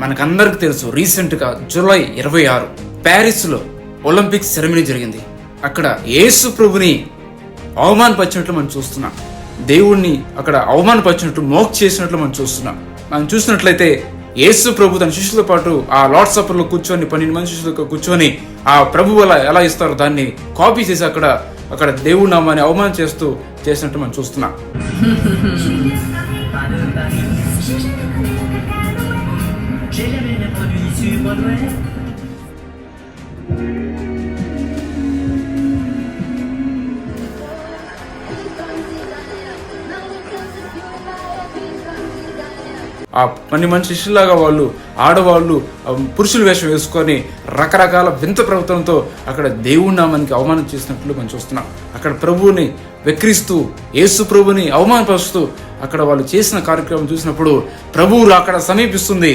మనకందరికి తెలుసు, రీసెంట్గా July 26 ప్యారిస్లో Olympics ceremony జరిగింది. అక్కడ యేసు ప్రభుని అవమానపరిచినట్లు మనం చూస్తున్నాం. దేవుణ్ణి అక్కడ అవమానపరిచినట్లు, మోక్ చేసినట్లు మనం చూస్తున్నాం. మనం చూసినట్లయితే యేసు ప్రభు తన శిష్యులతో పాటు ఆ లార్డ్ సప్పర్లో కూర్చొని 12 మంది శిష్యులతో కూర్చొని ఆ ప్రభు ఎలా ఇస్తారో దాన్ని కాపీ చేసి అక్కడ దేవుడి నామాన్ని అవమానం చేసినట్టు మనం చూస్తున్నాం. ఆ 12 మంది శిష్యులాగా ఆడవాళ్ళు పురుషుల వేషం వేసుకొని రకరకాల వింత ప్రవర్తనతో అక్కడ దేవుడి నామానికి అవమానం చేసినట్లు మనం చూస్తున్నాం. అక్కడ ప్రభువుని వెక్కిరిస్తూ, యేసు ప్రభుని అవమానపరుస్తూ అక్కడ వాళ్ళు చేసిన కార్యక్రమం చూసినప్పుడు ప్రభువు అక్కడ సమీపిస్తుంది.